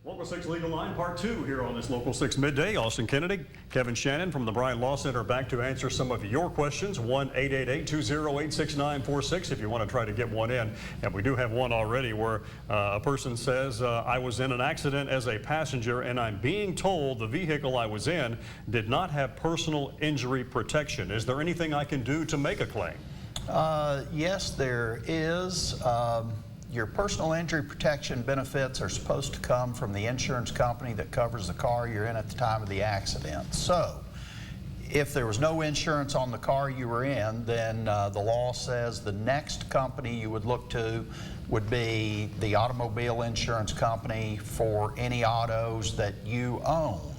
Local 6 Legal Line, Part 2 here on this Local 6 Midday. Austin Kennedy, Kevin Shannon from the Bryant Law Center back to answer some of your questions. 1-888-208-6946 if you want to try to get one in. And we do have one already where a person says, I was in an accident as a passenger and I'm being told the vehicle I was in did not have personal injury protection. Is there anything I can do to make a claim? Yes, there is. Your personal injury protection benefits are supposed to come from the insurance company that covers the car you're in at the time of the accident. So, if there was no insurance on the car you were in, then the law says the next company you would look to would be the automobile insurance company for any autos that you own.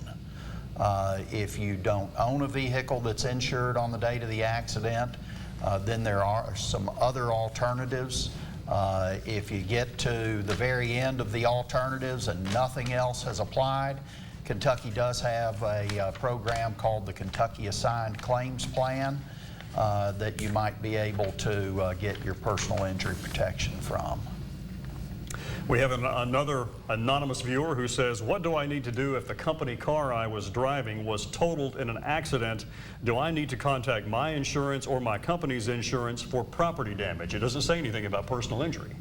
If you don't own a vehicle that's insured on the date of the accident, then there are some other alternatives. If you get to the very end of the alternatives and nothing else has applied, Kentucky does have a program called the Kentucky Assigned Claims Plan that you might be able to get your personal injury protection from. We have another anonymous viewer who says, what do I need to do if the company car I was driving was totaled in an accident? Do I need to contact my insurance or my company's insurance for property damage? It doesn't say anything about personal injury.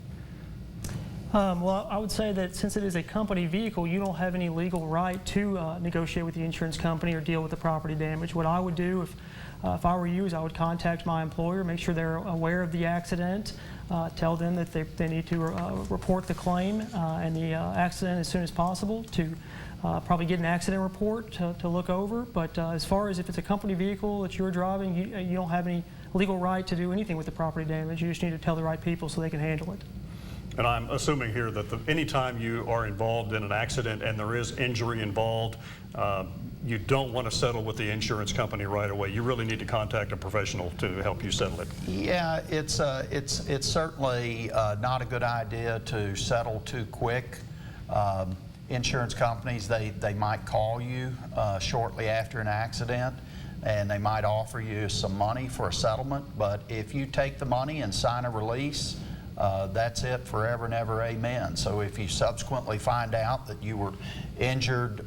Well, I would say that since it is a company vehicle, you don't have any legal right to negotiate with the insurance company or deal with the property damage. What I would do if I were you is I would contact my employer, make sure they're aware of the accident, tell them that they need to report the claim and the accident as soon as possible, to probably get an accident report to look over. But as far as if it's a company vehicle that you're driving, you don't have any legal right to do anything with the property damage. You just need to tell the right people so they can handle it. And I'm assuming here that anytime you are involved in an accident and there is injury involved, you don't want to settle with the insurance company right away. You really need to contact a professional to help you settle it. Yeah, it's certainly not a good idea to settle too quick. Insurance companies, they might call you shortly after an accident and they might offer you some money for a settlement, but if you take the money and sign a release, that's it forever and ever, amen. So if you subsequently find out that you were injured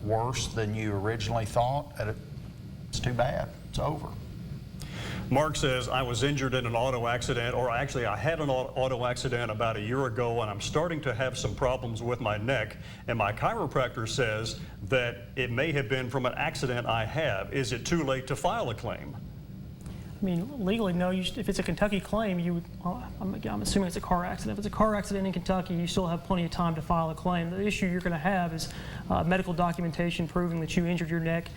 worse than you originally thought, it's too bad. It's over. Mark says, I was injured in an auto accident, or actually I had an auto accident about a year ago and I'm starting to have some problems with my neck, and my chiropractor says that it may have been from an accident I have. Is it too late to file a claim? I mean, legally, no. If it's a Kentucky claim, I'm assuming it's a car accident. If it's a car accident in Kentucky, you still have plenty of time to file a claim. The issue you're going to have is medical documentation proving that you injured your neck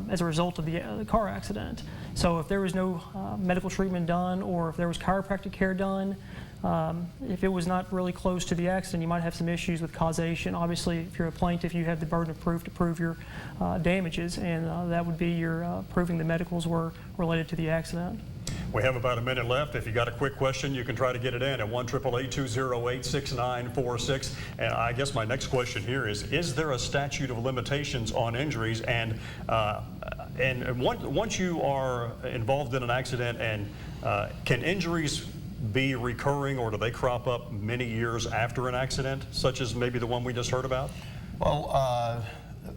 as a result of the car accident. So if there was no medical treatment done, or if there was chiropractic care done, if it was not really close to the accident, you might have some issues with causation. Obviously, if you're a plaintiff, you have the burden of proof to prove your damages, and that would be your proving the medicals were related to the accident. We have about a minute left. If you got a quick question, you can try to get it in at 1-888-208-6946. And I guess my next question here is there a statute of limitations on injuries? And once you are involved in an accident, and can injuries be recurring, or do they crop up many years after an accident, such as maybe the one we just heard about? Well,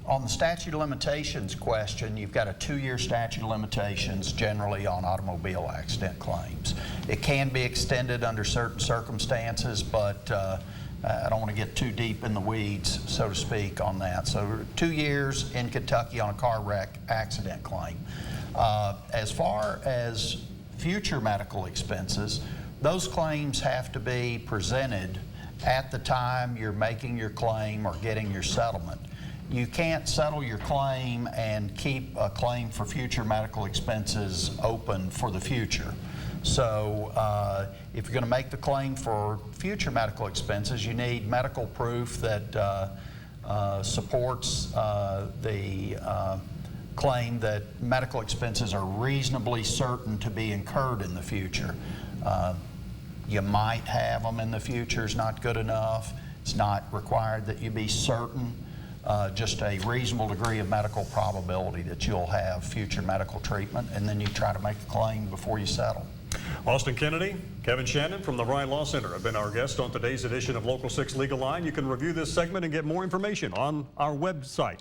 on the statute of limitations question, you've got a 2-year statute of limitations generally on automobile accident claims. It can be extended under certain circumstances, but I don't want to get too deep in the weeds, so to speak, on that. So 2 years in Kentucky on a car wreck accident claim. As far as future medical expenses, those claims have to be presented at the time you're making your claim or getting your settlement. You can't settle your claim and keep a claim for future medical expenses open for the future. So if you're going to make the claim for future medical expenses, you need medical proof that supports the claim that medical expenses are reasonably certain to be incurred in the future. You might have them in the future is not good enough. It's not required that you be certain. Just a reasonable degree of medical probability that you'll have future medical treatment, and then you try to make a claim before you settle. Austin Kennedy, Kevin Shannon from the Bryant Law Center have been our guests on today's edition of Local 6 Legal Line. You can review this segment and get more information on our website.